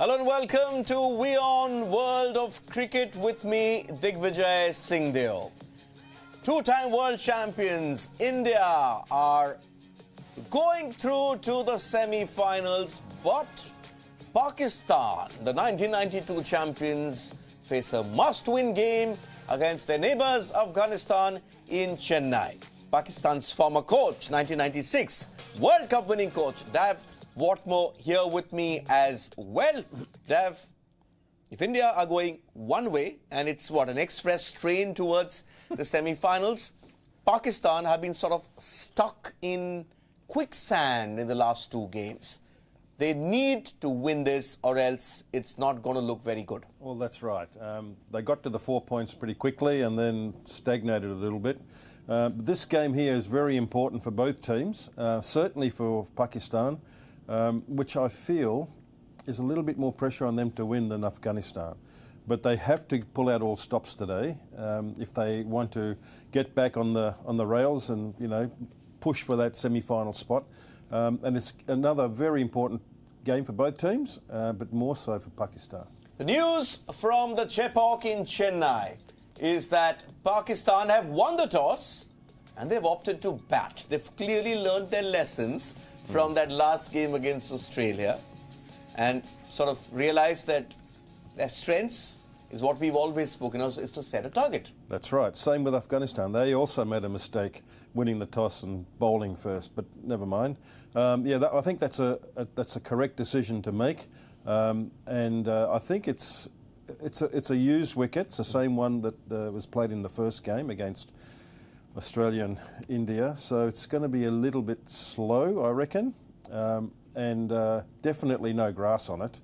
Hello and welcome to WION World of Cricket with me, Digvijay Singh. Two-time world champions India are going through to the semi-finals, but Pakistan, the 1992 champions, face a must-win game against their neighbours Afghanistan in Chennai. Pakistan's former coach, 1996 World Cup winning coach Dav Whatmore here with me as well. Dav, if India are going one way and it's an express train towards the semi-finals, Pakistan have been sort of stuck in quicksand in the last two games. They need to win this or else it's not going to look very good. Well, that's right. They got to the 4 points pretty quickly and then stagnated a little bit. This game here is very important for both teams, certainly for Pakistan, which I feel is a little bit more pressure on them to win than Afghanistan. But they have to pull out all stops today if they want to get back on the rails and push for that semi-final spot. And it's another very important game for both teams, but more so for Pakistan. The news from the Chepauk in Chennai is that Pakistan have won the toss and they've opted to bat. They've clearly learned their lessons from that last game against Australia and sort of realized that their strengths is what we've always spoken of, is to set a target. That's right. Same with Afghanistan. They also made a mistake winning the toss and bowling first, but never mind. I think that's a correct decision to make, and I think it's a used wicket. It's the same one that was played in the first game against Australia and India, so it's going to be a little bit slow, I reckon, and definitely no grass on it.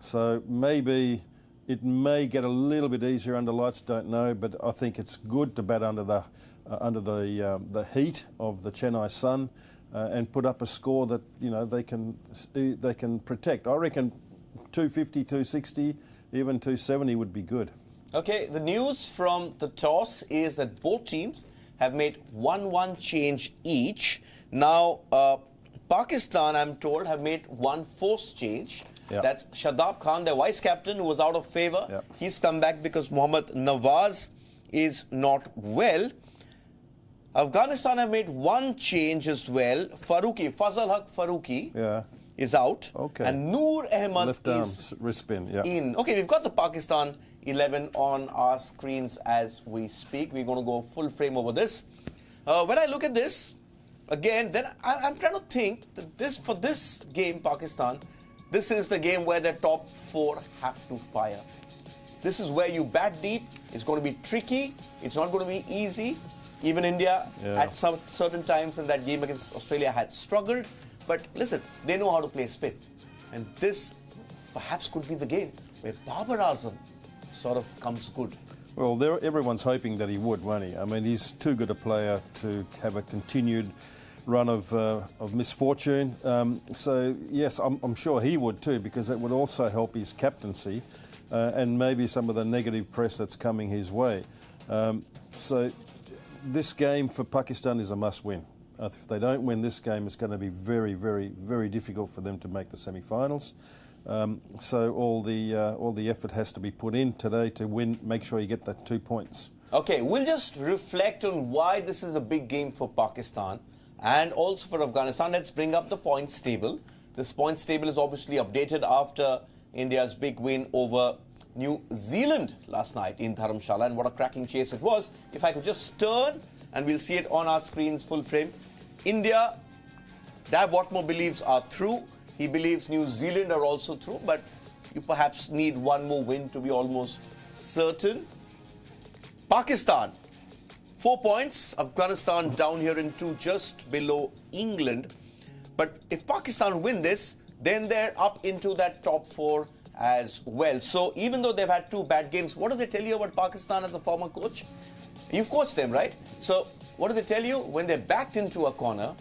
So maybe it may get a little bit easier under lights, don't know, but I think it's good to bat under the heat of the Chennai sun and put up a score that they can protect. I reckon 250, 260, even 270 would be good. Okay, the news from the toss is that both teams have made 1-1 change each. Now, Pakistan, I'm told, have made one forced change. Yep. That's Shadab Khan, their vice captain, who was out of favour. Yep. He's come back because Mohammad Nawaz is not well. Afghanistan have made one change as well. Fazal Haq Farooqi is out. Okay. And Noor Ahmad left is wrist spin, in. Okay, we've got the Pakistan 11 on our screens as we speak. We're going to go full frame over this. When I look at this, again, then I'm trying to think that for this game, Pakistan, this is the game where the top four have to fire. This is where you bat deep. It's going to be tricky. It's not going to be easy. Even India, at some certain times in that game against Australia, had struggled. But listen, they know how to play spin. And this perhaps could be the game where Babar Azam sort of comes good. Well, everyone's hoping that he would, won't he? I mean, he's too good a player to have a continued run of misfortune. So, yes, I'm sure he would too, because it would also help his captaincy and maybe some of the negative press that's coming his way. So this game for Pakistan is a must-win. If they don't win this game, it's going to be very, very, very difficult for them to make the semi-finals. So all the effort has to be put in today to win. Make sure you get that 2 points. Okay, we'll just reflect on why this is a big game for Pakistan and also for Afghanistan. Let's bring up the points table. This points table is obviously updated after India's big win over New Zealand last night in Dharamshala, and what a cracking chase it was. If I could just turn, and we'll see it on our screens full frame. India, Dav Whatmore believes are through. He believes New Zealand are also through, but you perhaps need one more win to be almost certain. Pakistan, 4 points. Afghanistan down here in 2, just below England. But if Pakistan win this, then they're up into that top 4 as well. So even though they've had 2 bad games, what do they tell you about Pakistan as a former coach? You've coached them, right? So what do they tell you? When they're backed into a corner,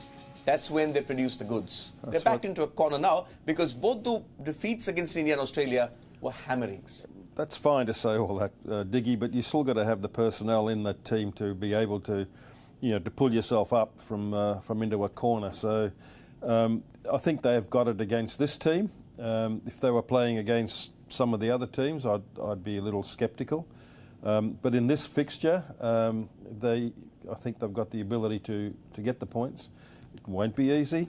that's when they produce the goods. They're backed into a corner now because both the defeats against India and Australia were hammerings. That's fine to say all that, Diggy, but you still got to have the personnel in that team to be able to, to pull yourself up from into a corner. So I think they have got it against this team. If they were playing against some of the other teams, I'd be a little sceptical. But in this fixture, I think they've got the ability to get the points. It won't be easy.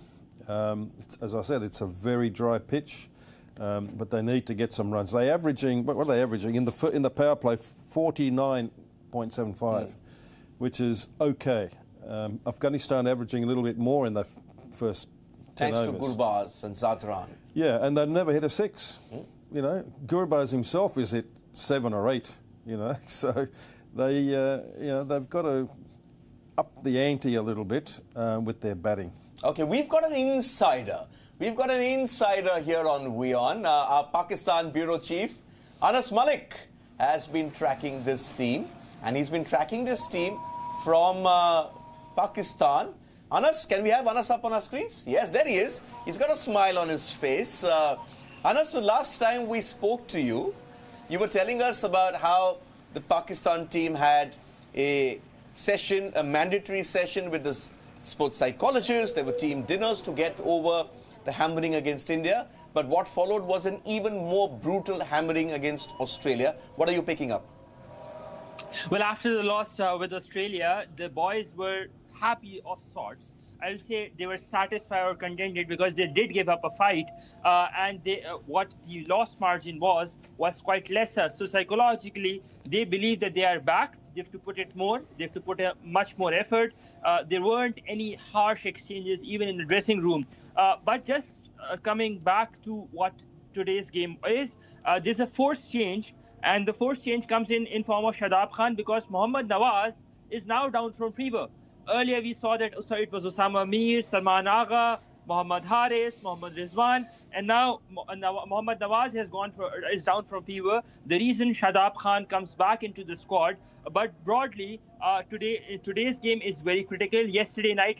As I said, it's a very dry pitch, but they need to get some runs. They're averaging, what are they averaging? In the power play, 49.75, which is okay. Afghanistan averaging a little bit more in the first 10 Thanks overs. to Gurbaz and Zadran. Yeah, and they've never hit a 6. You know, Gurbaz himself is hit 7 or 8. You know, so they've got to up the ante a little bit with their batting. Okay, we've got an insider. We've got an insider here on WION. Our Pakistan bureau chief, Anas Mullick, has been tracking this team. And he's been tracking this team from Pakistan. Anas, can we have Anas up on our screens? Yes, there he is. He's got a smile on his face. Anas, the last time we spoke to you, you were telling us about how the Pakistan team had a mandatory session with the sports psychologist. There were team dinners to get over the hammering against India. But what followed was an even more brutal hammering against Australia. What are you picking up? Well, after the loss with Australia, the boys were happy of sorts. I'll say they were satisfied or contented because they did give up a fight, and what the loss margin was quite lesser. So psychologically, they believe that they are back. They have to put it more. They have to put much more effort. There weren't any harsh exchanges, even in the dressing room. But just coming back to what today's game is, there's a forced change, and the forced change comes in form of Shadab Khan because Mohammad Nawaz is now down from fever. Earlier, we saw that it was Osama Mir, Salman Agha, Mohammad Haris, Mohammad Rizwan, and now Mohammad Nawaz is down from fever. The reason Shadab Khan comes back into the squad, but broadly, today's game is very critical.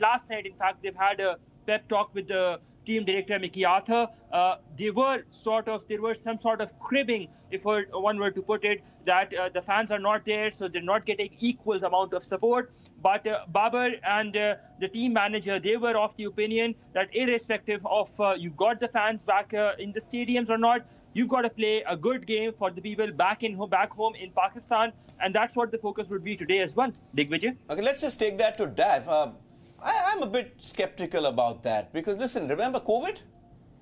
Last night, in fact, they've had a pep talk with the team director Mickey Arthur. There was some sort of cribbing, if one were to put it, that the fans are not there, so they're not getting equal amount of support. But Babar and the team manager, they were of the opinion that irrespective of you got the fans back in the stadiums or not, you've got to play a good game for the people back home in Pakistan, and that's what the focus would be today as well. Digvijay? Okay, let's just take that to Dav. I'm a bit skeptical about that because, listen, remember COVID?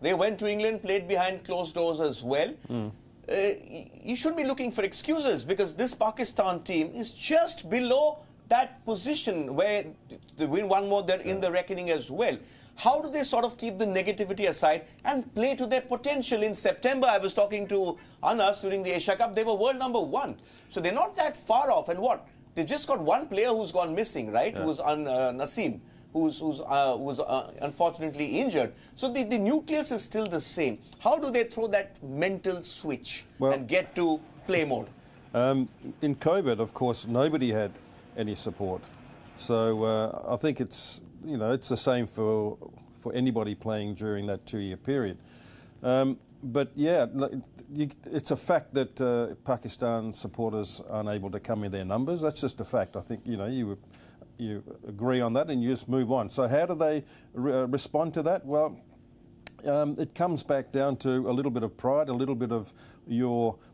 They went to England, played behind closed doors as well. You shouldn't be looking for excuses because this Pakistan team is just below that position where they win one more, they're in the reckoning as well. How do they sort of keep the negativity aside and play to their potential? In September, I was talking to Anas during the Asia Cup. They were world number 1. So they're not that far off. And what? They just got one player who's gone missing, right? Yeah. Who's Naseem, who's unfortunately injured. So the nucleus is still the same. How do they throw that mental switch and get to play mode? In COVID, of course, nobody had any support. So I think it's the same for anybody playing during that 2-year period. But yeah, it's a fact that Pakistan supporters aren't able to come in their numbers. That's just a fact. I think you agree on that and you just move on. So how do they respond to that? Well, it comes back down to a little bit of pride, a little bit of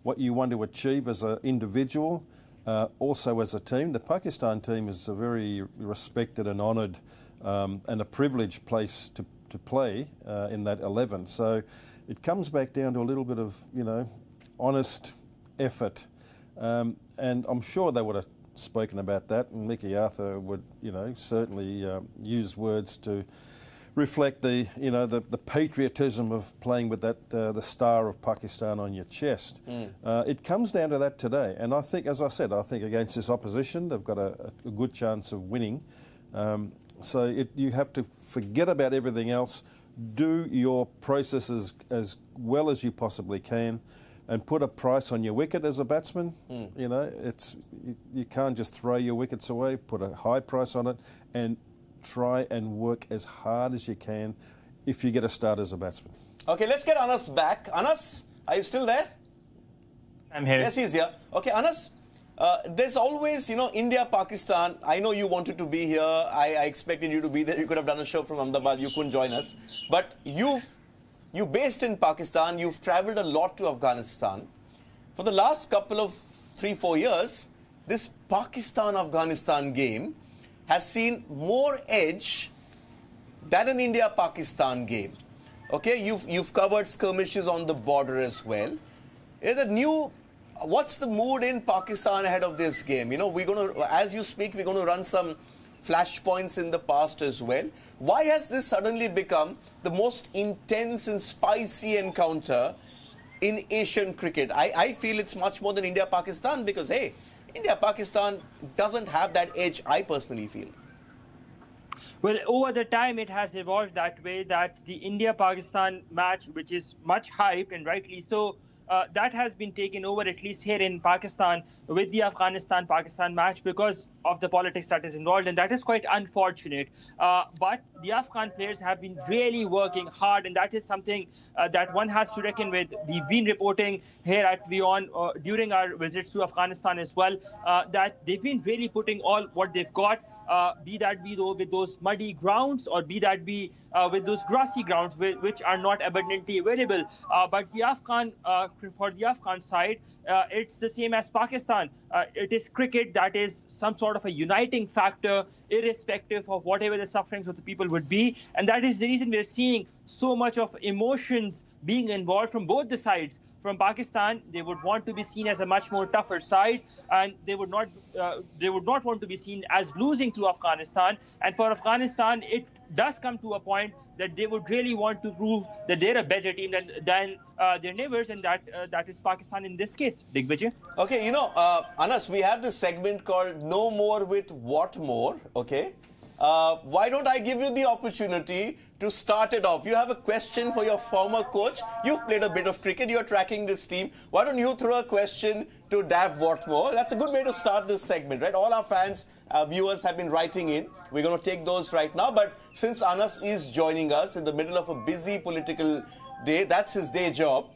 what you want to achieve as an individual, also as a team. The Pakistan team is a very respected and honoured and a privileged place to play in that 11. So it comes back down to a little bit of, honest effort. And I'm sure they would have spoken about that, and Mickey Arthur would, certainly use words to reflect the patriotism of playing with that the star of Pakistan on your chest. It comes down to that today, and I think, as I said, against this opposition, they've got a good chance of winning. So you have to forget about everything else, do your processes as well as you possibly can, and put a price on your wicket as a batsman. You can't just throw your wickets away. Put a high price on it and try and work as hard as you can if you get a start as a batsman. Okay, let's get Anas back. Anas, are you still there? I'm here. Yes, he's here. Okay, Anas, there's always, India, Pakistan. I know you wanted to be here. I expected you to be there. You could have done a show from Ahmedabad. You couldn't join us. But you've you're based in Pakistan, you've traveled a lot to Afghanistan. For the last couple of 3-4 years, this Pakistan-Afghanistan game has seen more edge than an India-Pakistan game. Okay, you've covered skirmishes on the border as well. What's the mood in Pakistan ahead of this game? You know, we're going to, as you speak, we're going to run some flashpoints in the past as well. Why has this suddenly become the most intense and spicy encounter in Asian cricket? I feel it's much more than India-Pakistan because, hey, India-Pakistan doesn't have that edge, I personally feel. Well, over the time, it has evolved that way, that the India-Pakistan match, which is much hyped and rightly so, that has been taken over, at least here in Pakistan, with the Afghanistan-Pakistan match because of the politics that is involved, and that is quite unfortunate. But the Afghan players have been really working hard, and that is something that one has to reckon with. We've been reporting here at WION during our visits to Afghanistan as well, that they've been really putting all what they've got, be that with those muddy grounds or be that with those grassy grounds which are not abundantly available. But the for the Afghan side, it's the same as Pakistan. It is cricket that is some sort of a uniting factor, irrespective of whatever the sufferings of the people would be. And that is the reason we're seeing so much of emotions being involved from both the sides. From Pakistan, they would want to be seen as a much more tougher side, and they would not want to be seen as losing to Afghanistan. And for Afghanistan, it does come to a point that they would really want to prove that they're a better team than their neighbors, and that is Pakistan in this case. Digvijay. Okay, you know, Anas, we have this segment called No More with Whatmore, okay? Why don't I give you the opportunity to start it off? You have a question for your former coach. You've played a bit of cricket. You're tracking this team. Why don't you throw a question to Dav Whatmore? That's a good way to start this segment, right? All our fans, viewers have been writing in. We're going to take those right now. But since Anas is joining us in the middle of a busy political day, that's his day job.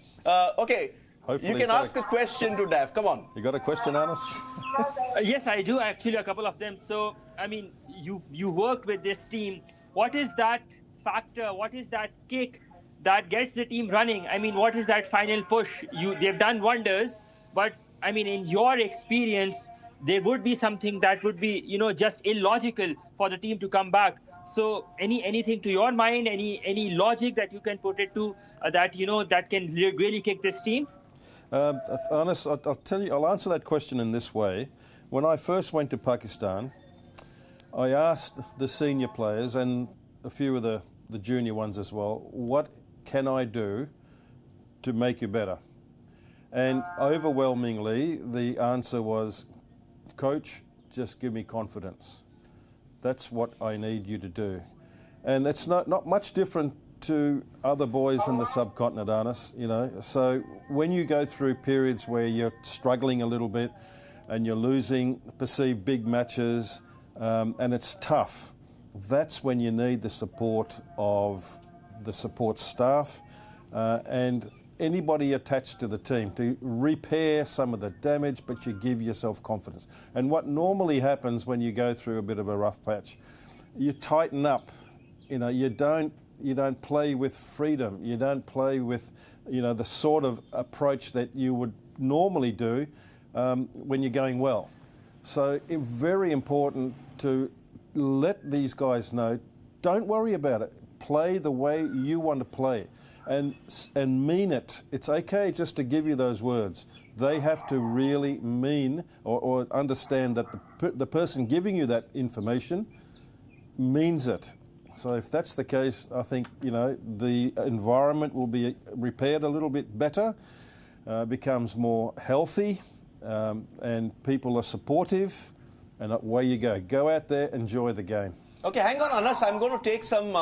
Okay. Hopefully you can ask a question to Dav. Come on. You got a question, Anas? Yes, I do, actually, a couple of them. So, I mean, you worked with this team. What is that factor? What is that kick that gets the team running? I mean, what is that final push? They've done wonders, but I mean, in your experience, there would be something that would be, just illogical for the team to come back. So, anything to your mind? Any logic that you can put it to that can really kick this team? Anas, I'll tell you. I'll answer that question in this way. When I first went to Pakistan, I asked the senior players and a few of the junior ones as well, what can I do to make you better? And overwhelmingly, the answer was, Coach, just give me confidence. That's what I need you to do. And that's not much different to other boys in the subcontinent, Anas, So when you go through periods where you're struggling a little bit and you're losing perceived big matches, and it's tough, that's when you need the support of the support staff and anybody attached to the team to repair some of the damage, but you give yourself confidence. And what normally happens when you go through a bit of a rough patch, you tighten up. You don't play with freedom. You don't play with, the sort of approach that you would normally do when you're going well. So it's very important to let these guys know, don't worry about it. Play the way you want to play and mean it. It's okay just to give you those words. They have to really mean or understand that the person giving you that information means it. So if that's the case, I think, the environment will be repaired a little bit better, becomes more healthy, and people are supportive, and away you go. Go out there, enjoy the game. Okay, hang on, Anas. I'm going to take some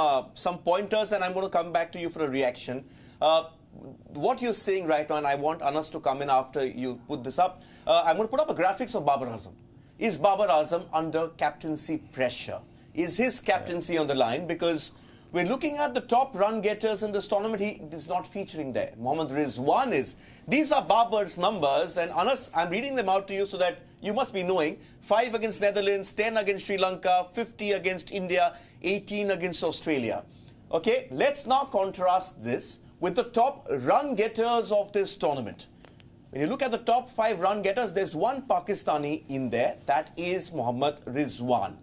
pointers, and I'm going to come back to you for a reaction. What you're saying right now, and I want Anas to come in after you put this up. I'm going to put up a graphics of Babar Azam. Is Babar Azam under captaincy pressure? Is his captaincy on the line? Because we're looking at the top run getters in this tournament. He is not featuring there. Mohammad Rizwan is. These are Babar's numbers. And Anas, I'm reading them out to you so that you must be knowing. 5 against Netherlands, 10 against Sri Lanka, 50 against India, 18 against Australia. Okay, let's now contrast this with the top run getters of this tournament. When you look at the top 5 run getters, there's one Pakistani in there. That is Mohammad Rizwan.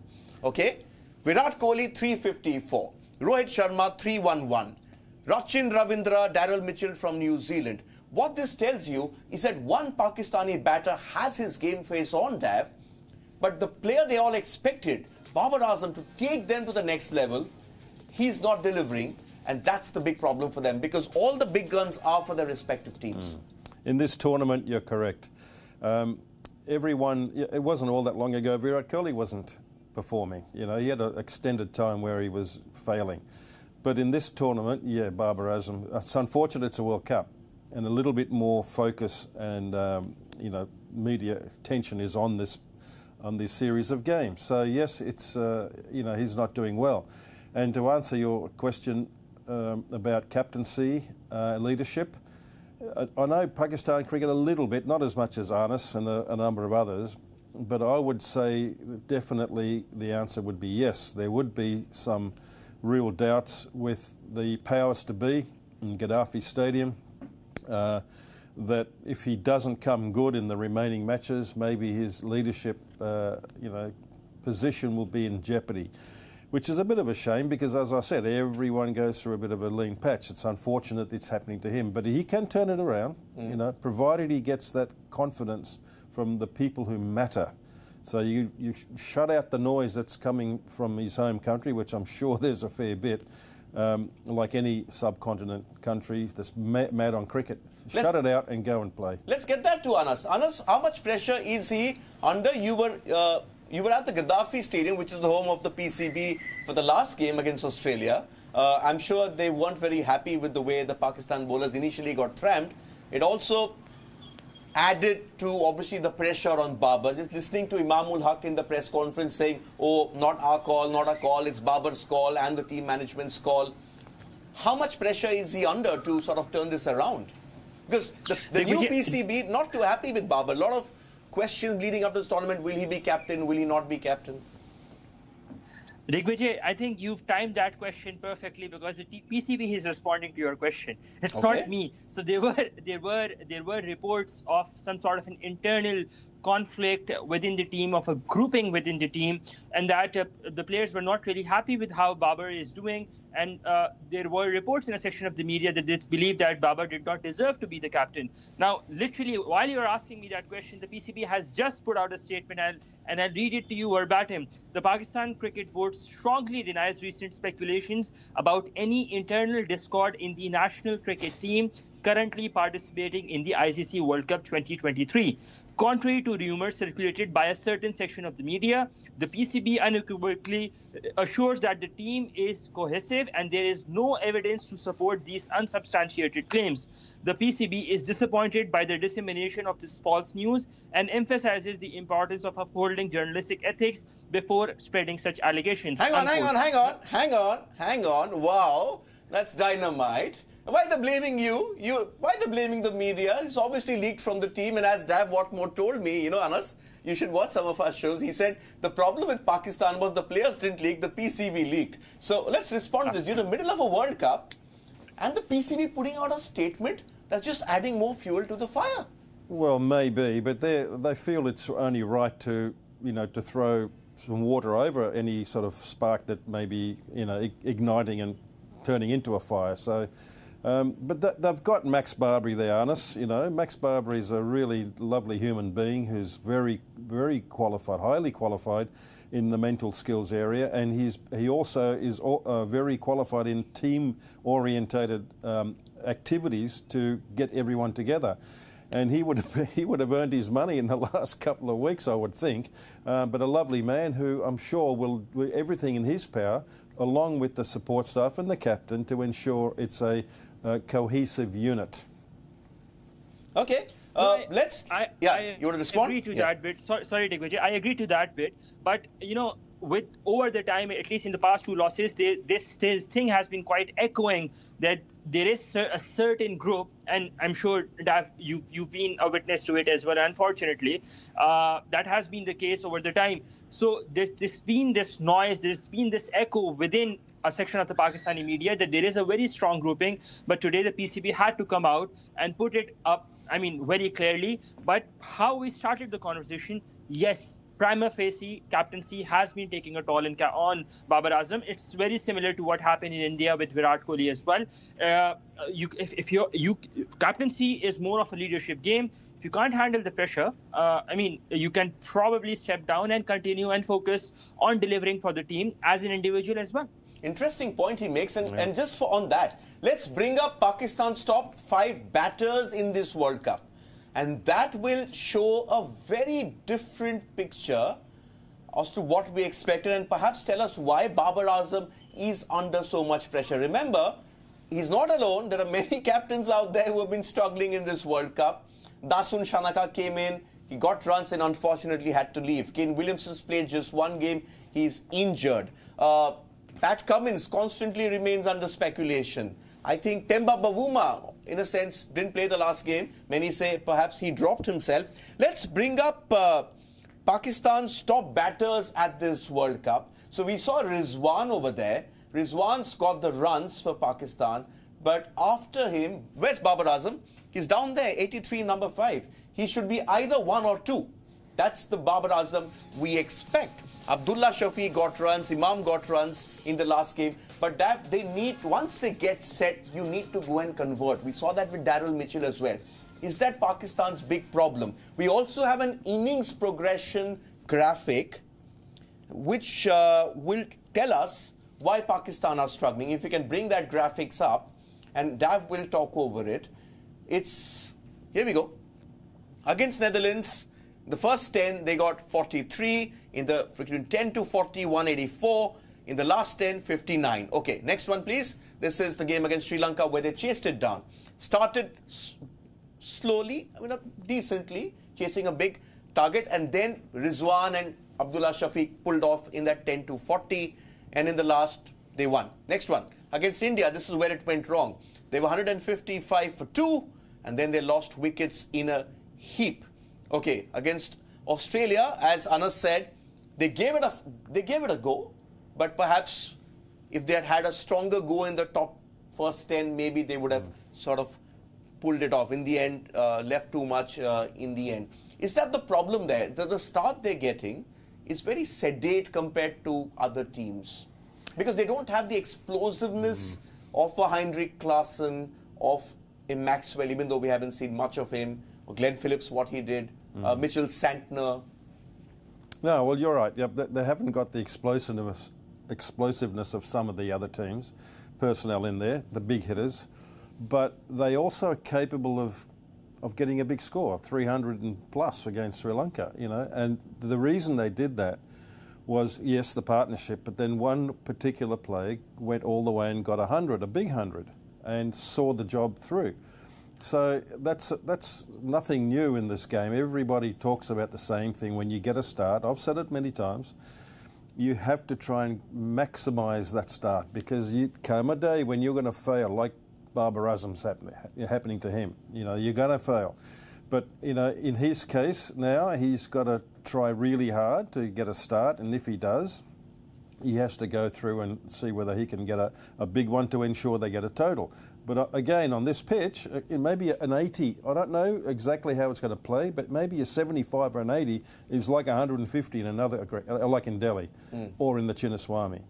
Okay? Virat Kohli 354. Rohit Sharma 311. Rachin Ravindra, Daryl Mitchell from New Zealand. What this tells you is that one Pakistani batter has his game face on, Dav, but the player they all expected, Babar Azam, to take them to the next level, he's not delivering, and that's the big problem for them because all the big guns are for their respective teams. In this tournament, you're correct. Everyone, it wasn't all that long ago, Virat Kohli wasn't performing. You know, he had an extended time where he was failing. But in this tournament, yeah, Babar Azam, it's unfortunate it's a World Cup and a little bit more focus and, you know, media attention is on this series of games. So, yes, it's, you know, he's not doing well. And to answer your question about captaincy, leadership, I know Pakistan cricket a little bit, not as much as Anas and a number of others, but I would say that definitely the answer would be yes. There would be some real doubts with the powers to be in Gaddafi Stadium that if he doesn't come good in the remaining matches, maybe his leadership you know, position will be in jeopardy. Which is a bit of a shame because, as I said, everyone goes through a bit of a lean patch. It's unfortunate it's happening to him, but he can turn it around, you know, provided he gets that confidence from the people who matter. So you shut out the noise that's coming from his home country, which I'm sure there's a fair bit, like any subcontinent country that's mad on cricket. Shut it out and go and play. Let's get that to Anas. Anas, how much pressure is he under? You were at the Gaddafi Stadium, which is the home of the PCB, for the last game against Australia. I'm sure they weren't very happy with the way the Pakistan bowlers initially got trammed. It also added to, obviously, the pressure on Babar. Just listening to Imamul Haq in the press conference saying, oh, not our call, it's Babar's call and the team management's call. How much pressure is he under to sort of turn this around? Because the new PCB, not too happy with Babar. A lot of questions leading up to this tournament. Will he be captain? Will he not be captain? Digvijay, I think you've timed that question perfectly because the PCB is responding to your question. It's Okay. not me. So there were reports of some sort of an internal conflict within the team, of a grouping within the team, and that the players were not really happy with how Babar is doing. And there were reports in a section of the media that they believed that Babar did not deserve to be the captain. Now, literally, while you're asking me that question, the PCB has just put out a statement, and I'll read it to you verbatim. The Pakistan Cricket Board strongly denies recent speculations about any internal discord in the national cricket team currently participating in the ICC World Cup 2023. Contrary to rumors circulated by a certain section of the media, the PCB unequivocally assures that the team is cohesive and there is no evidence to support these unsubstantiated claims. The PCB is disappointed by the dissemination of this false news and emphasizes the importance of upholding journalistic ethics before spreading such allegations. Hang on. Wow, that's dynamite. Why are they blaming you? Why are they blaming the media? It's obviously leaked from the team, and as Dav Whatmore told me, you know, Anas, you should watch some of our shows. He said the problem with Pakistan was the players didn't leak, the PCB leaked. So let's respond to this. You're in the middle of a World Cup, and the PCB putting out a statement that's just adding more fuel to the fire. Well, maybe, but they feel it's only right to, you know, to throw some water over any sort of spark that may be, you know, igniting and turning into a fire. So. But they've got Max Barbary there, Anas. You know, Max Barbary is a really lovely human being who's very, very qualified, highly qualified in the mental skills area, and he also is very qualified in team-orientated activities to get everyone together. And he would have earned his money in the last couple of weeks, I would think. But a lovely man who I'm sure will do everything in his power, along with the support staff and the captain, to ensure it's a cohesive unit. Okay, let's. You want to respond? I agree to that bit. Sorry, Digvijay. I agree to that bit. But you know, with over the time, at least in the past 2 losses, this thing has been quite echoing that there is a certain group, and I'm sure that you've been a witness to it as well. Unfortunately, that has been the case over the time. So there's been this noise, there's been this echo within a section of the Pakistani media that there is a very strong grouping, but today the PCB had to come out and put it up, very clearly. But how we started the conversation, yes, prima facie, captaincy has been taking a toll on Babar Azam. It's very similar to what happened in India with Virat Kohli as well. Captaincy is more of a leadership game. If you can't handle the pressure, you can probably step down and continue and focus on delivering for the team as an individual as well. Interesting point he makes, and just on that, let's bring up Pakistan's top 5 batters in this World Cup. And that will show a very different picture as to what we expected, and perhaps tell us why Babar Azam is under so much pressure. Remember, he's not alone. There are many captains out there who have been struggling in this World Cup. Dasun Shanaka came in, he got runs and unfortunately had to leave. Kane Williamson's played just one game, he's injured. Pat Cummins constantly remains under speculation. I think Temba Bavuma, in a sense, didn't play the last game. Many say perhaps he dropped himself. Let's bring up Pakistan's top batters at this World Cup. So we saw Rizwan over there. Rizwan's got the runs for Pakistan. But after him, where's Babar Azam? He's down there, 83, number 5. He should be either 1 or 2. That's the Babar Azam we expect. Abdullah Shafi got runs, Imam got runs in the last game. But that they need, once they get set, you need to go and convert. We saw that with Daryl Mitchell as well. Is that Pakistan's big problem? We also have an innings progression graphic which will tell us why Pakistan are struggling. If we can bring that graphics up, and Dav will talk over it. Here we go. Against Netherlands, the first 10, they got 43. In the between 10 to 40, 184. In the last 10, 59. Okay, next one, please. This is the game against Sri Lanka where they chased it down. Started slowly, not decently, chasing a big target. And then Rizwan and Abdullah Shafiq pulled off in that 10 to 40. And in the last, they won. Next one. Against India, this is where it went wrong. They were 155 for 2. And then they lost wickets in a heap. Okay, against Australia, as Anas said, they gave it a go, but perhaps if they had had a stronger go in the top first 10, maybe they would have sort of pulled it off. In the end, left too much in the end. Is that the problem there? The start they're getting is very sedate compared to other teams because they don't have the explosiveness of a Heinrich Klaassen, of a Maxwell, even though we haven't seen much of him, or Glenn Phillips, what he did, Mitchell Santner. No, well, you're right. Yep, they haven't got the explosiveness of some of the other teams, personnel in there, the big hitters, but they also are capable of getting a big score, 300 and plus against Sri Lanka, And the reason they did that was, yes, the partnership, but then one particular player went all the way and got 100, a big 100, and saw the job through. So that's nothing new in this game. Everybody talks about the same thing when you get a start. I've said it many times. You have to try and maximise that start because you come a day when you're going to fail, like Babar Azam's happening to him. You're going to fail. But, in his case now, he's got to try really hard to get a start. And if he does, he has to go through and see whether he can get a big one to ensure they get a total. But again, on this pitch, it may be an 80. I don't know exactly how it's going to play, but maybe a 75 or an 80 is like 150 in another, like in Delhi or in the Chinnaswamy.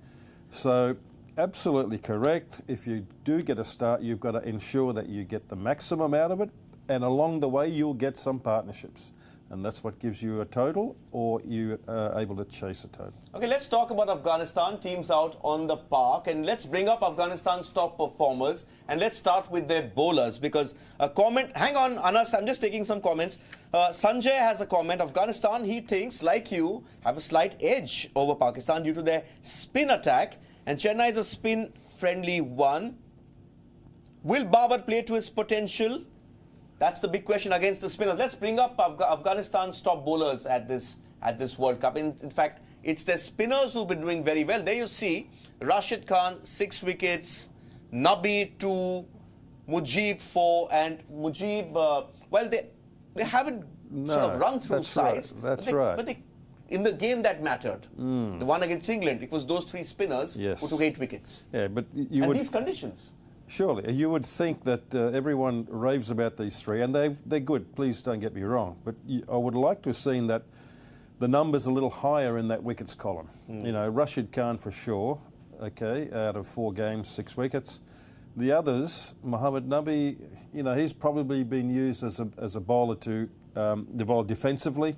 So absolutely correct. If you do get a start, you've got to ensure that you get the maximum out of it, and along the way, you'll get some partnerships. And that's what gives you a total, or you are able to chase a total. Okay, let's talk about Afghanistan. Teams out on the park. And let's bring up Afghanistan's top performers. And let's start with their bowlers. Because a comment... Hang on, Anas, I'm just taking some comments. Sanjay has a comment. Afghanistan, he thinks, like you, have a slight edge over Pakistan due to their spin attack. And Chennai is a spin-friendly one. Will Babar play to his potential? That's the big question against the spinners. Let's bring up Afghanistan's top bowlers at this World Cup. In fact, it's their spinners who've been doing very well. There you see Rashid Khan, 6 wickets, Nabi 2, Mujib 4, and Mujib, they haven't sort of run through sides. Right. That's right. But in the game that mattered, the one against England, it was those 3 spinners Yes. who took 8 wickets. Yeah, but And these conditions. Surely, you would think that everyone raves about these 3, and they're good, please don't get me wrong, but I would like to have seen that the numbers a little higher in that wickets column. You know, Rashid Khan for sure, okay, out of 4 games, 6 wickets. The others, Mohammad Nabi, you know, he's probably been used as a bowler to bowl defensively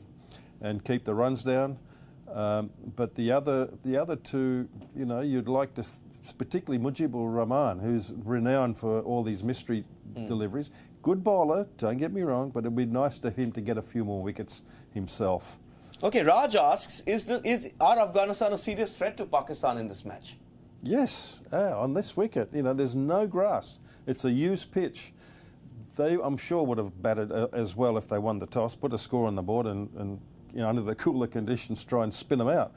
and keep the runs down. But the other 2, you know, you'd like to, particularly Mujibur Rahman, who's renowned for all these mystery deliveries. Good bowler, don't get me wrong, but it'd be nice to him to get a few more wickets himself. Okay, Raj asks, are Afghanistan a serious threat to Pakistan in this match? Yes, on this wicket, you know, there's no grass. It's a used pitch. They, I'm sure, would have batted as well if they won the toss, put a score on the board and you know, under the cooler conditions, try and spin them out.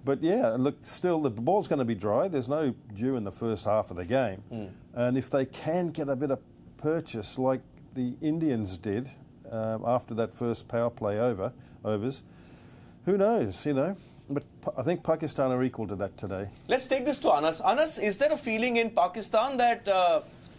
But yeah, look, still the ball's going to be dry. There's no dew in the first half of the game. And if they can get a bit of purchase like the Indians did after that first power play overs, who knows, you know. But I think Pakistan are equal to that today. Let's take this to Anas. Anas, is there a feeling in Pakistan that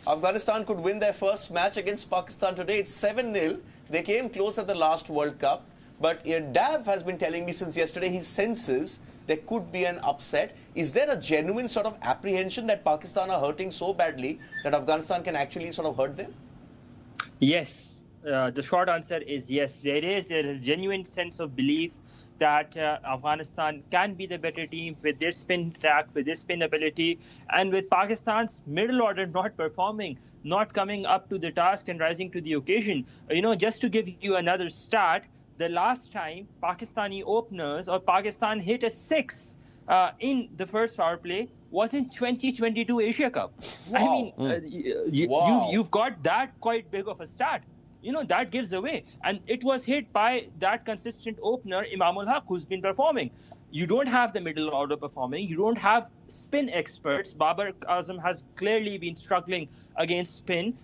Afghanistan could win their first match against Pakistan today? It's 7-0. They came close at the last World Cup. But Dav has been telling me since yesterday he senses there could be an upset. Is there a genuine sort of apprehension that Pakistan are hurting so badly that Afghanistan can actually sort of hurt them? Yes. The short answer is yes. There is genuine sense of belief that Afghanistan can be the better team with their spin attack, with their spin ability, and with Pakistan's middle order not performing, not coming up to the task and rising to the occasion. You know, just to give you another stat, the last time Pakistani openers or Pakistan hit a 6 in the first power play was in 2022 Asia Cup. Wow. I mean, you've got that quite big of a stat. You know, that gives away. And it was hit by that consistent opener, Imam-ul-Haq, who's been performing. You don't have the middle order performing. You don't have spin experts. Babar Azam has clearly been struggling against spin.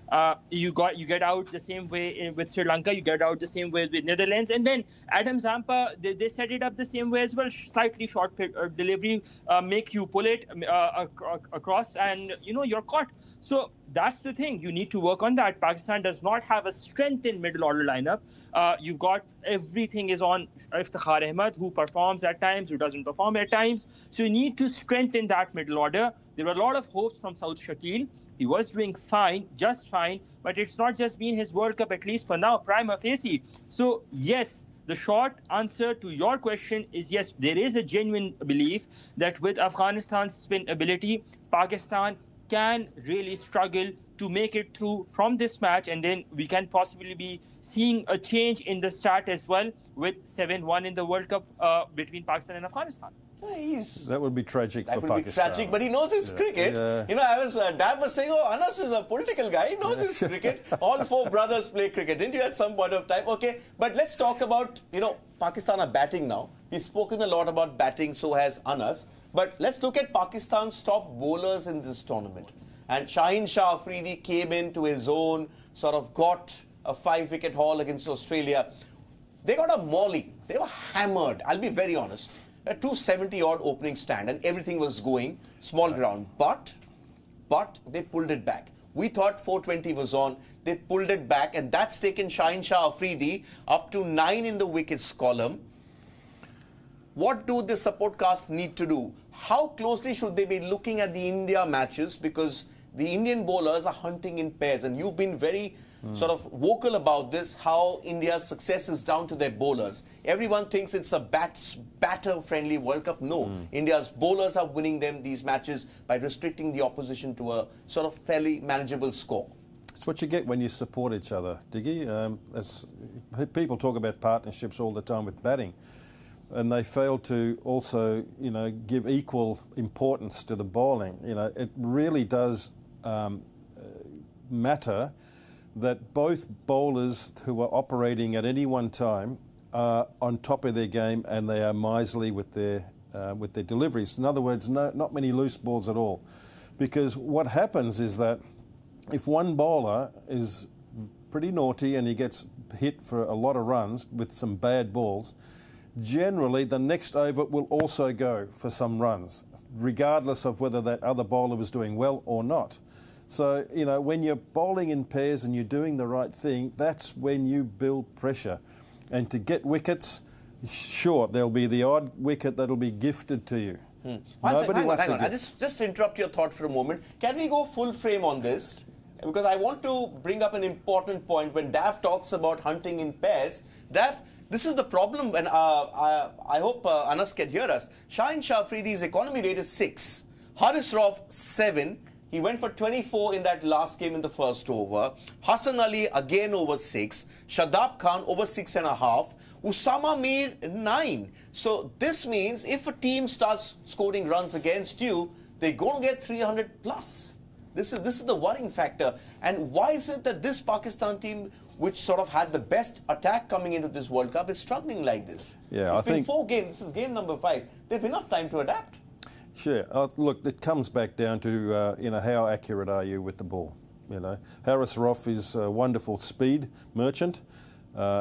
You get out the same way with Sri Lanka. You get out the same way with Netherlands. And then Adam Zampa, they set it up the same way as well. Slightly short delivery, make you pull it across, and you know you're caught. So that's the thing. You need to work on that. Pakistan does not have a strength in middle order lineup. You've got everything is on Iftikhar Ahmed, who performs at times, who doesn't perform at times. So you need to strengthen that middle order. There were a lot of hopes from Saud Shakil. He was doing fine, just fine, but it's not just been his World Cup, at least for now, prima facie. So yes, the short answer to your question is yes, there is a genuine belief that with Afghanistan's spin ability, Pakistan can really struggle to make it through from this match, and then we can possibly be seeing a change in the start as well with 7-1 in the World Cup between Pakistan and Afghanistan. That would be tragic for Pakistan. That would be tragic, but he knows his cricket. Yeah. You know, Dav was saying, oh, Anas is a political guy. He knows his cricket. All 4 brothers play cricket, didn't you, at some point of time? Okay, but let's talk about, you know, Pakistan are batting now. We've spoken a lot about batting, so has Anas. But let's look at Pakistan's top bowlers in this tournament. And Shaheen Shah Afridi came into his own, sort of got a 5-wicket haul against Australia. They got a mauling. They were hammered, I'll be very honest. A 270-odd opening stand and everything was going, small ground. But they pulled it back. We thought 420 was on. They pulled it back, and that's taken Shaheen Shah Afridi up to 9 in the wickets column. What do the support cast need to do? How closely should they be looking at the India matches? Because the Indian bowlers are hunting in pairs, and you've been very sort of vocal about this, how India's success is down to their bowlers. Everyone thinks it's a batter-friendly World Cup. No, India's bowlers are winning them these matches by restricting the opposition to a sort of fairly manageable score. It's what you get when you support each other, Diggy. As people talk about partnerships all the time with batting, and they fail to also, you know, give equal importance to the bowling. You know, it really does matter that both bowlers who are operating at any one time are on top of their game, and they are miserly with their deliveries. In other words, not many loose balls at all. Because what happens is that if one bowler is pretty naughty and he gets hit for a lot of runs with some bad balls, generally the next over will also go for some runs, regardless of whether that other bowler was doing well or not. So, you know, when you're bowling in pairs and you're doing the right thing, that's when you build pressure. And to get wickets, sure, there'll be the odd wicket that'll be gifted to you. Hang on. I just interrupt your thought for a moment. Can we go full frame on this? Because I want to bring up an important point when Dav talks about hunting in pairs. Dav, this is the problem, and I hope Anas can hear us. Shaheen Shah Afridi's economy rate is 6. Haris Rauf, 7. He went for 24 in that last game in the first over. Hassan Ali again over 6. Shadab Khan over 6.5. Usama Mir 9. So this means if a team starts scoring runs against you, they're going to get 300 plus. This is the worrying factor. And why is it that this Pakistan team, which sort of had the best attack coming into this World Cup, is struggling like this? Yeah, it's been 4 games. This is game number 5. They have enough time to adapt. Sure. Look, it comes back down to, you know, how accurate are you with the ball? You know, Haris Rauf is a wonderful speed merchant.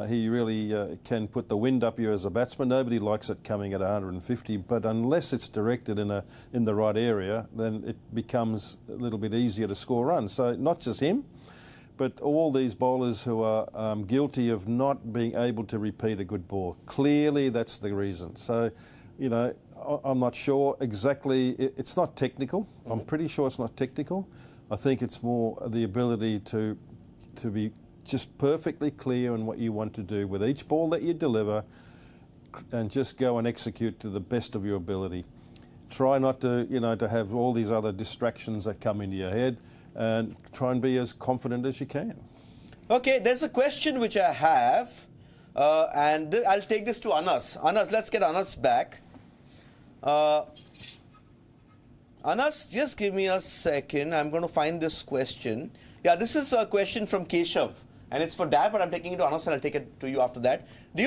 He really can put the wind up you as a batsman. Nobody likes it coming at 150, but unless it's directed in the right area, then it becomes a little bit easier to score runs. So not just him, but all these bowlers who are guilty of not being able to repeat a good ball. Clearly, that's the reason. So, you know, I'm not sure exactly. It's not technical. I'm pretty sure it's not technical. I think it's more the ability to be just perfectly clear on what you want to do with each ball that you deliver, and just go and execute to the best of your ability. Try not to, you know, to have all these other distractions that come into your head, and try and be as confident as you can. Okay, there's a question which I have, and I'll take this to Anas. Anas, let's get Anas back. Anas, just give me a second. I'm going to find this question. Yeah, this is a question from Keshav, and it's for Dav, but I'm taking it to Anas, and I'll take it to you after that. Do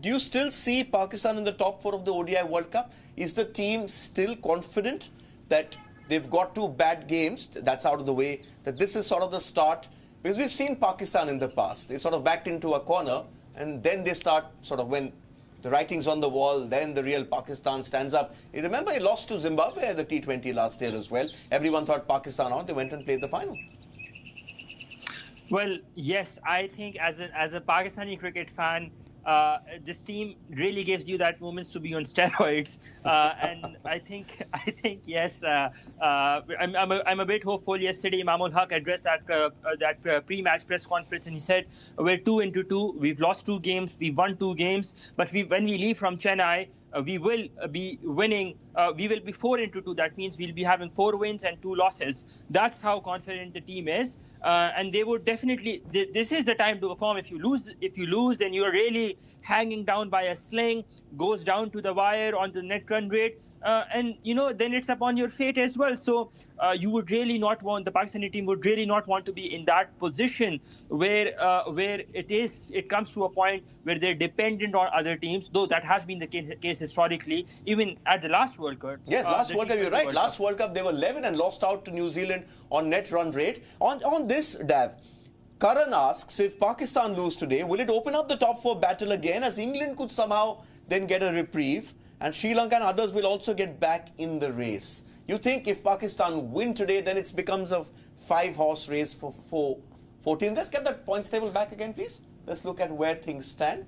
you still see Pakistan in the top 4 of the ODI World Cup? Is the team still confident that they've got 2 bad games, that's out of the way, that this is sort of the start? Because we've seen Pakistan in the past. They sort of backed into a corner, and then they start sort of, when the writing's on the wall, then the real Pakistan stands up. You remember he lost to Zimbabwe at the T20 last year as well. Everyone thought Pakistan out. They went and played the final. Well, yes, I think as a Pakistani cricket fan, this team really gives you that moments to be on steroids, and I think yes, I'm a bit hopeful. Yesterday, Imamul Haq addressed that pre-match press conference, and he said we're 2 into 2. We've lost 2 games, we've won 2 games, but when we leave from Chennai, we will be winning. We will be 4 into 2. That means we'll be having 4 wins and 2 losses. That's how confident the team is, and they would definitely. This is the time to perform. If you lose, then you're really hanging down by a sling. Goes down to the wire on the net run rate. And you know, then it's upon your fate as well. So you would really not want, the Pakistani team would really not want to be in that position where it comes to a point where they're dependent on other teams. Though that has been the case historically, even at the last World Cup. Yes, last World Cup, you're right. Last World Cup they were 11 and lost out to New Zealand on net run rate. On this, Dav, Karan asks, if Pakistan lose today, will it open up the top 4 battle again, as England could somehow then get a reprieve? And Sri Lanka and others will also get back in the race. You think if Pakistan win today, then it becomes a 5-horse race for 4 teams? Let's get that points table back again, please. Let's look at where things stand.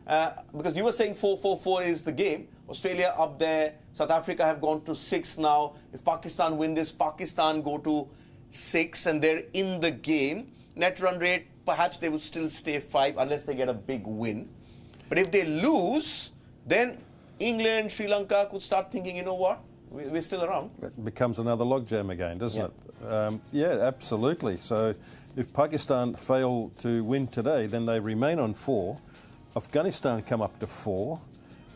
Because you were saying 4-4-4 is the game. Australia up there. South Africa have gone to 6 now. If Pakistan win this, Pakistan go to 6 and they're in the game. Net run rate, perhaps they would still stay 5 unless they get a big win. But if they lose, then England, Sri Lanka could start thinking, you know what, we're still around. It becomes another logjam again, doesn't it? Yeah, absolutely. So if Pakistan fail to win today, then they remain on 4. Afghanistan come up to 4.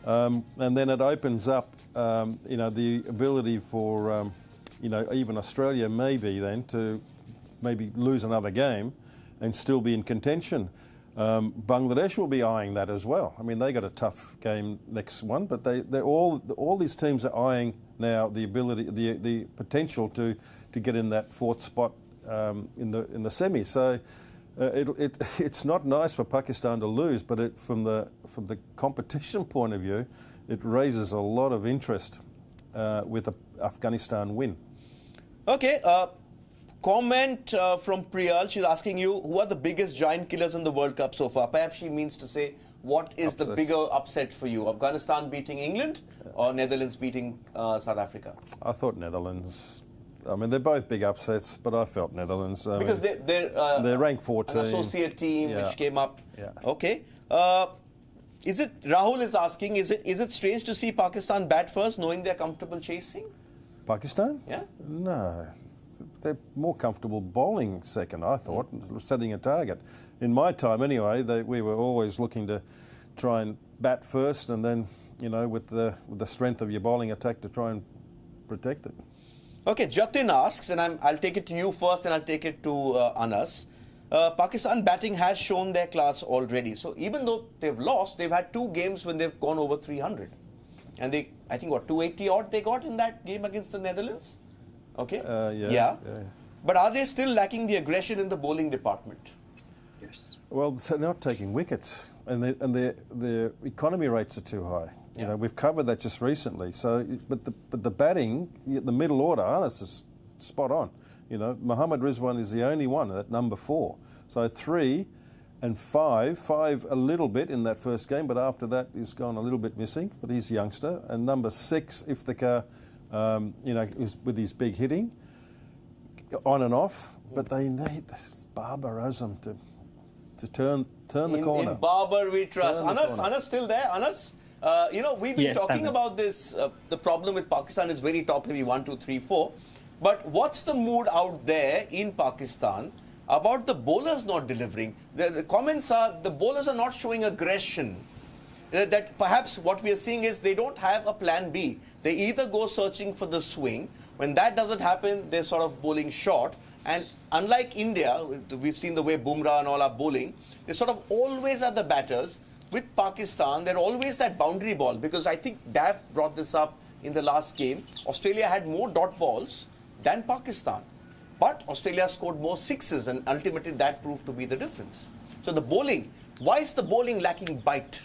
And then it opens up, you know, the ability for, you know, even Australia maybe then to maybe lose another game and still be in contention. Bangladesh will be eyeing that as well. I mean, they got a tough game next one, but they're all these teams are eyeing now the ability, the potential to get in that 4th spot in the semi. So It's not nice for Pakistan to lose, but from the competition point of view, it raises a lot of interest with an Afghanistan win. Okay, comment from Priyal. She's asking you, who are the biggest giant killers in the World Cup so far? Perhaps she means to say, what is the bigger upset for you? Afghanistan beating England or Netherlands beating South Africa? I thought Netherlands. I mean, they're both big upsets, but I felt Netherlands. Because they're ranked 14. An associate team which came up. Yeah. Okay. Is it, Rahul is asking, is it strange to see Pakistan bat first, knowing they're comfortable chasing? Pakistan? Yeah. No. They're more comfortable bowling second, I thought, setting a target. In my time, anyway, we were always looking to try and bat first, and then, you know, with the strength of your bowling attack to try and protect it. Okay, Jatin asks, and I'll take it to you first, and I'll take it to Anas. Pakistan batting has shown their class already. So even though they've lost, they've had 2 games when they've gone over 300. And they, I think, what, 280 odd they got in that game against the Netherlands? Okay. Yeah. But are they still lacking the aggression in the bowling department? Yes. Well, they're not taking wickets, and their economy rates are too high. You know, we've covered that just recently. So, but the batting, the middle order, Anas is spot on. You know, Mohammad Rizwan is the only one at number 4. So 3 and 5 a little bit in that first game, but after that he's gone a little bit missing. But he's a youngster. And number 6, Iftikhar, you know, with his big hitting, on and off. But they need this Babar Azam to turn the corner. In Babar we trust. Anas still there? Anas? You know, we've been talking about this. The problem with Pakistan is very top heavy, 1, 2, 3, 4. But what's the mood out there in Pakistan about the bowlers not delivering? The comments are the bowlers are not showing aggression. That perhaps what we are seeing is they don't have a plan B. They either go searching for the swing. When that doesn't happen, they're sort of bowling short. And unlike India, we've seen the way Bumrah and all are bowling, they sort of always are the batters. With Pakistan, they're always that boundary ball, because I think Dav brought this up in the last game. Australia had more dot balls than Pakistan, but Australia scored more 6s, and ultimately that proved to be the difference. So the bowling, why is the bowling lacking bite?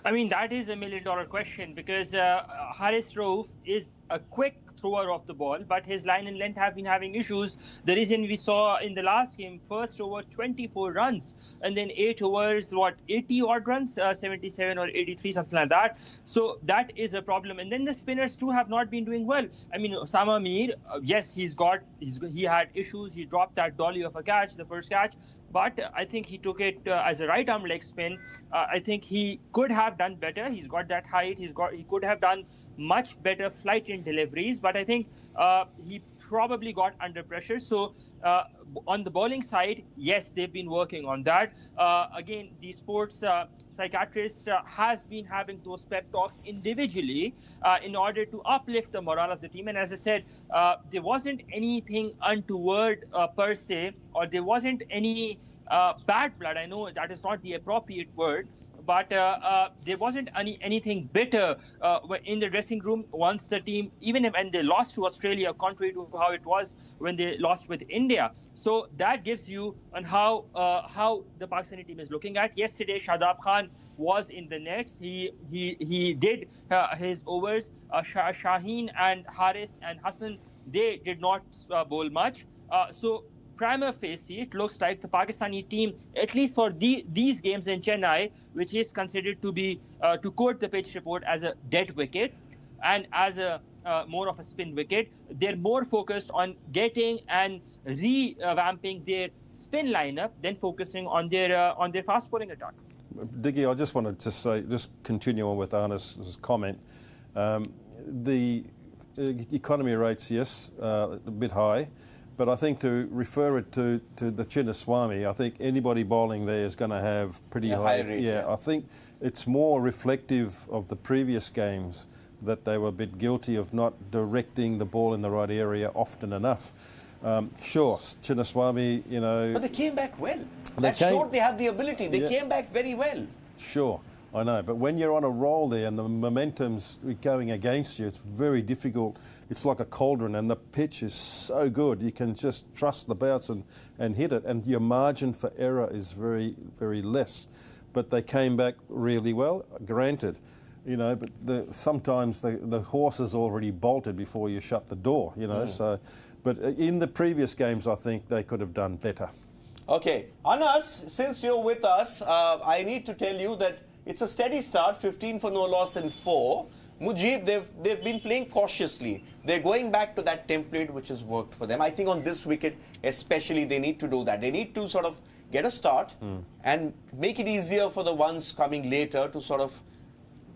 I mean, that is $1 million question, because Haris Rauf is a quick thrower of the ball, but his line and length have been having issues. The reason we saw in the last game, first over 24 runs, and then 8 overs, 80 odd runs, 77 or 83, something like that. So that is a problem. And then the spinners too have not been doing well. I mean, Osama Mir, yes, he had issues. He dropped that dolly of a catch, the first catch, but I think he took it as a right arm leg spin. I think he could have done better. He's got that height. He could have done much better flight in deliveries, but I think he probably got under pressure. So on the bowling side, yes, they've been working on that. Again, the sports psychiatrist has been having those pep talks individually in order to uplift the morale of the team. And as I said, there wasn't anything untoward per se, or there wasn't any bad blood. I know that is not the appropriate word, but there wasn't anything bitter in the dressing room once the team, even when they lost to Australia, contrary to how it was when they lost with India. So that gives you on how the Pakistani team is looking at. Yesterday, Shadab Khan was in the nets. He did his overs. Shaheen and Haris and Hassan, they did not bowl much. So prima facie, it looks like the Pakistani team, at least for these games in Chennai, which is considered to be, to quote the pitch report, as a dead wicket and as a more of a spin wicket, they're more focused on getting and revamping their spin lineup than focusing on their fast bowling attack. Diggy, I just wanted to say, just continue on with Arnes's comment. The economy rates, yes, a bit high. But I think to refer it to the Chinnaswamy, I think anybody bowling there is going to have pretty high rate. Yeah, I think it's more reflective of the previous games that they were a bit guilty of not directing the ball in the right area often enough. Sure, Chinnaswamy, you know... But they came back well. That showed they have the ability. They came back very well. Sure. I know, but when you're on a roll there and the momentum's going against you, it's very difficult. It's like a cauldron, and the pitch is so good. You can just trust the bounce and hit it, and your margin for error is very, very less. But they came back really well, granted. You know, but sometimes the horse is already bolted before you shut the door, you know. So, but in the previous games, I think they could have done better. Okay. Anas, since you're with us, I need to tell you that it's a steady start, 15 for no loss and 4. Mujib, they've been playing cautiously. They're going back to that template which has worked for them. I think on this wicket especially they need to do that. They need to sort of get a start and make it easier for the ones coming later to sort of...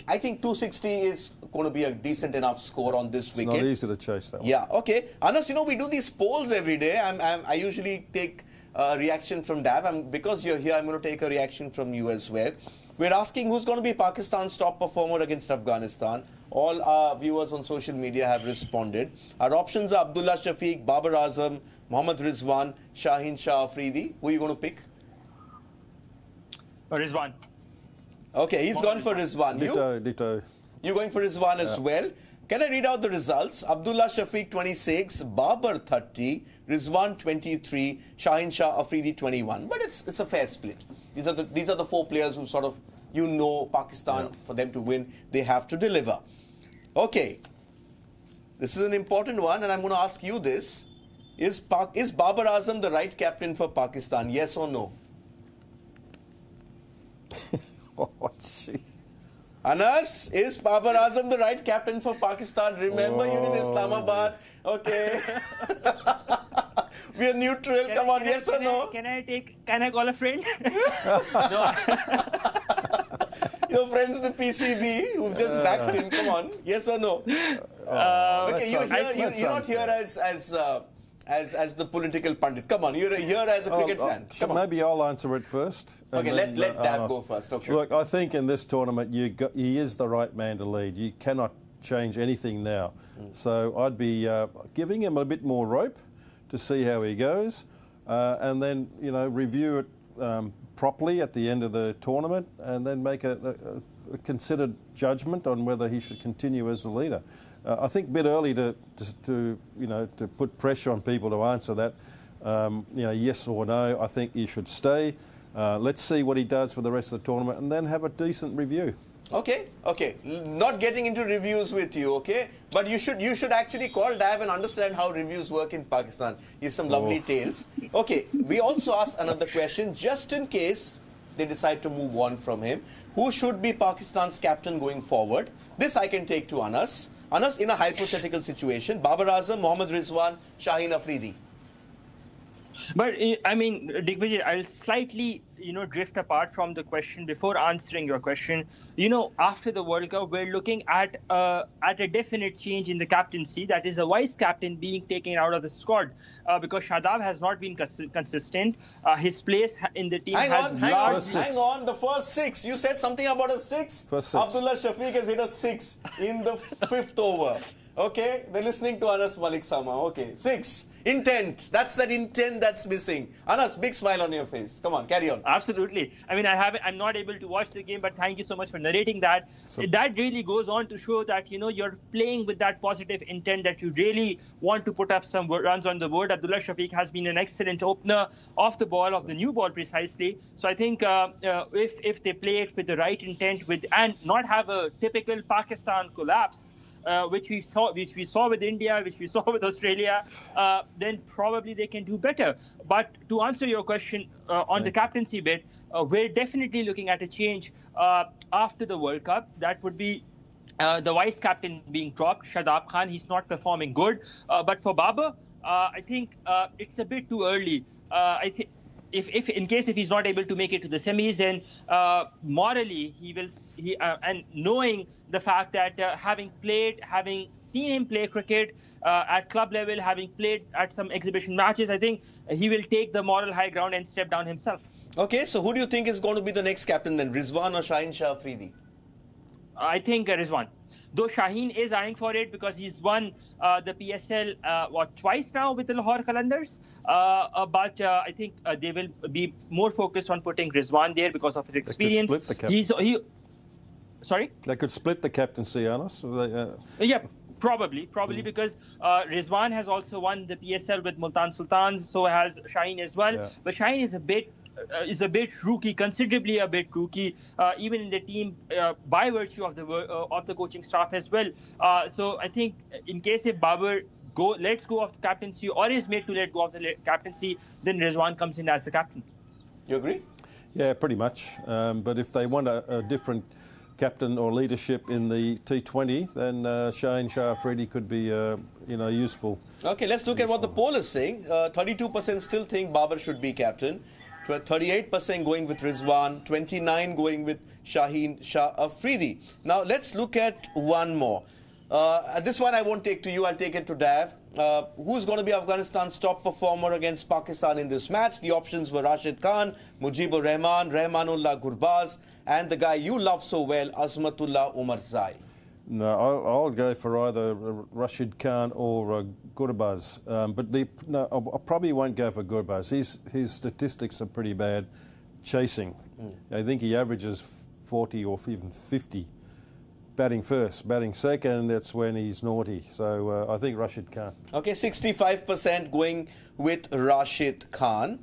I think 260 is going to be a decent enough score on this wicket. It's not easy to chase that one. Yeah, okay. Anas, you know, we do these polls every day. I usually take a reaction from Dav. Because you're here, I'm going to take a reaction from you as well. We're asking who's going to be Pakistan's top performer against Afghanistan. All our viewers on social media have responded. Our options are Abdullah Shafiq, Babar Azam, Mohammad Rizwan, Shaheen Shah Afridi. Who are you going to pick? Rizwan. Okay, he's gone for Rizwan. Ditto. You're going for Rizwan as well. Can I read out the results? Abdullah Shafiq 26, Babar 30, Rizwan 23, Shaheen Shah Afridi 21. But it's a fair split. These are the 4 players who sort of, you know, Pakistan, for them to win, they have to deliver. Okay. This is an important one, and I'm going to ask you this. Is Babar Azam the right captain for Pakistan? Yes or no? Oh, gee. Anas, is Babar Azam the right captain for Pakistan? Remember, you're in Islamabad. Okay. We are neutral. Come on, yes or no? Can I call a friend? No. Your friends in the PCB who've just backed him. Come on, yes or no? Okay, you're not here as the political pundit. Come on, you're here as a cricket fan. Come on. Maybe I'll answer it first. Okay, let Dav go first. Okay. Look, I think in this tournament, he is the right man to lead. You cannot change anything now. So I'd be giving him a bit more rope to see how he goes, and then, you know, review it properly at the end of the tournament, and then make a considered judgment on whether he should continue as the leader. I think a bit early to put pressure on people to answer that. Yes or no. I think he should stay. Let's see what he does for the rest of the tournament, and then have a decent review. Okay. Not getting into reviews with you, okay? But you should actually call Dav and understand how reviews work in Pakistan. He has some lovely tales. Okay, we also asked another question, just in case they decide to move on from him. Who should be Pakistan's captain going forward? This I can take to Anas. Anas, in a hypothetical situation, Babar Azam, Mohammad Rizwan, Shaheen Afridi. But, I mean, Digvijay, I'll slightly, drift apart from the question before answering your question. After the World Cup, we're looking at a definite change in the captaincy. That is, the vice captain being taken out of the squad because Shadab has not been consistent. His place in the team Hang on, the first 6. You said something about a 6? First 6. Abdullah Shafiq has hit a 6 in the 5th over. Okay, they're listening to Anas Mullick Sama. Okay, 6. Intent. That's that intent that's missing. Anas, big smile on your face. Come on, carry on. Absolutely. I mean, I'm not able to watch the game, but thank you so much for narrating that. That really goes on to show that, you're playing with that positive intent that you really want to put up some runs on the board. Abdullah Shafiq has been an excellent opener off the ball, of the new ball precisely. So I think if they play it with the right intent and not have a typical Pakistan collapse, which we saw with India, which we saw with Australia, then probably they can do better. But to answer your question on the captaincy bit, we're definitely looking at a change after the World Cup. That would be the vice captain being dropped, Shadab Khan. He's not performing good. But for Babar, I think it's a bit too early. I think if he's not able to make it to the semis, then morally and knowing the fact that having seen him play cricket at club level, having played at some exhibition matches, I think he will take the moral high ground and step down himself. Okay, so who do you think is going to be the next captain then, Rizwan or Shaheen Shah Afridi? I think Rizwan. Though Shaheen is eyeing for it because he's won the PSL twice now with the Lahore Qalandars. But I think they will be more focused on putting Rizwan there because of his experience. They could split the captain. Sorry? They could split the captaincy, Anas. Yeah, probably because Rizwan has also won the PSL with Multan Sultans, so has Shaheen as well. Yeah. But Shaheen is a bit rookie, considerably a bit rookie, even in the team by virtue of the coaching staff as well. So I think in case if Babar lets go of the captaincy or is made to let go of the captaincy, then Rizwan comes in as the captain. You agree? Yeah, pretty much. But if they want a different captain or leadership in the T20, then Shaheen Shah Afridi could be, useful. Okay, let's look at what the poll is saying. 32% still think Babar should be captain. 38% going with Rizwan, 29% going with Shaheen Shah Afridi. Now let's look at one more. This one I won't take to you, I'll take it to Dav. Who's going to be Afghanistan's top performer against Pakistan in this match? The options were Rashid Khan, Mujibur Rahman, Rahmanullah Gurbaz, and the guy you love so well, Azmatullah Umarzai. No, I'll go for either Rashid Khan or Gurbaz. I probably won't go for Gurbaz. His statistics are pretty bad chasing. I think he averages 40 or even 50. Batting first, batting second, that's when he's naughty. So I think Rashid Khan. Okay, 65% going with Rashid Khan.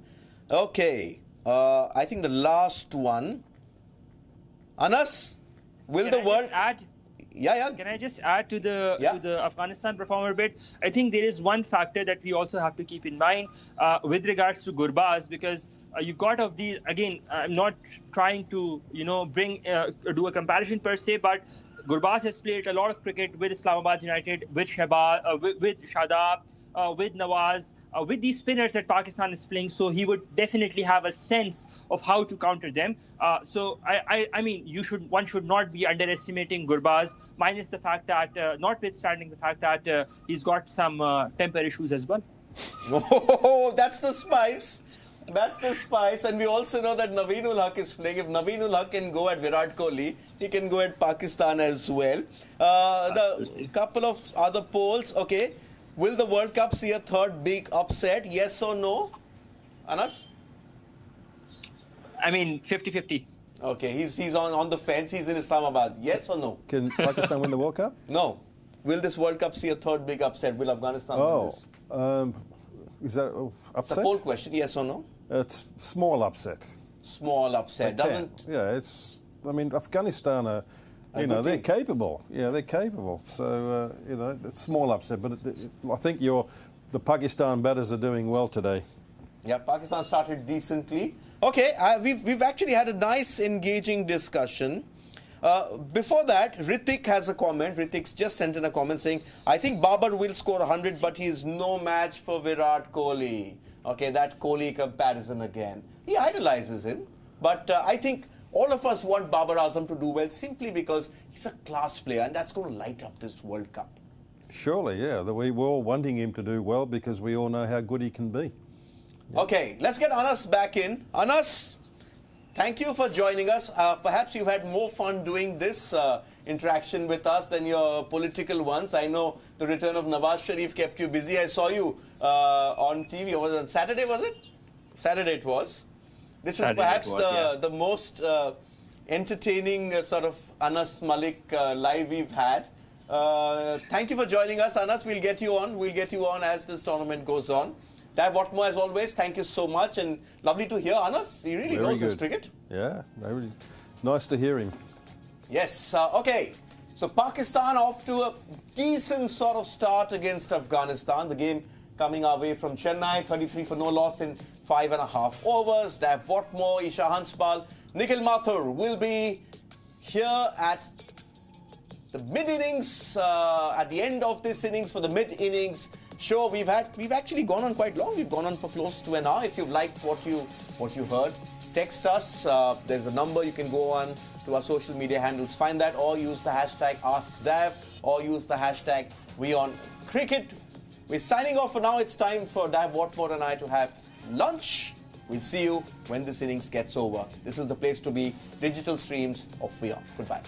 Okay, I think the last one. Anas, will the world... Yeah. Can I just add to the Afghanistan performer bit? I think there is one factor that we also have to keep in mind with regards to Gurbaz, because you got of these, again, I'm not trying to, do a comparison per se, but Gurbaz has played a lot of cricket with Islamabad United, with Shadab, with Nawaz, with these spinners that Pakistan is playing, so he would definitely have a sense of how to counter them. So I mean, one should not be underestimating Gurbaz, minus the fact that, notwithstanding the fact that he's got some temper issues as well. Oh, that's the spice. That's the spice, and we also know that Naveenul Haq is playing. If Naveenul Haq can go at Virat Kohli, he can go at Pakistan as well. The couple of other polls, okay. Will the World Cup see a third big upset? Yes or no? Anas? I mean, 50-50. Okay, he's on the fence. He's in Islamabad. Yes or no? Can Pakistan win the World Cup? No. Will this World Cup see a third big upset? Will Afghanistan win this? Is that upset? It's a poll question. Yes or no? It's small upset. Small upset. Afghanistan are, they're capable. Yeah, they're capable. So, it's small upset. But I think the Pakistan batters are doing well today. Yeah, Pakistan started decently. Okay, we've actually had a nice, engaging discussion. Before that, Ritik has a comment. Ritik's just sent in a comment saying, I think Babar will score 100, but he is no match for Virat Kohli. Okay, that Kohli comparison again. He idolizes him. But I think all of us want Babar Azam to do well simply because he's a class player, and that's going to light up this World Cup. Surely, yeah. We're all wanting him to do well because we all know how good he can be. Yeah. Okay, let's get Anas back in. Anas, thank you for joining us. Perhaps you've had more fun doing this interaction with us than your political ones. I know the return of Nawaz Sharif kept you busy. I saw you on TV. Was it on Saturday, was it? Saturday it was. This is perhaps the most entertaining sort of Anas Mullick live we've had. Thank you for joining us, Anas. We'll get you on. We'll get you on as this tournament goes on. Dav Whatmore, as always, thank you so much, and lovely to hear Anas. He really knows his cricket. Yeah, very nice to hear him. Yes. Okay. So Pakistan off to a decent sort of start against Afghanistan. The game coming our way from Chennai, 33 for no loss in 5.5 overs. Dav Whatmore, Isha Hanspal, Nikhil Mathur will be here at the mid-innings, at the end of this innings for the mid-innings show. We've actually gone on quite long. We've gone on for close to an hour. If you've liked what you heard, text us. There's a number. You can go on to our social media handles, find that, or use the hashtag AskDav, or use the hashtag WION_Cricket. We're signing off for now. It's time for Dav Whatmore and I to have lunch. We'll see you when this innings gets over. This is the place to be. Digital streams of WION. Goodbye.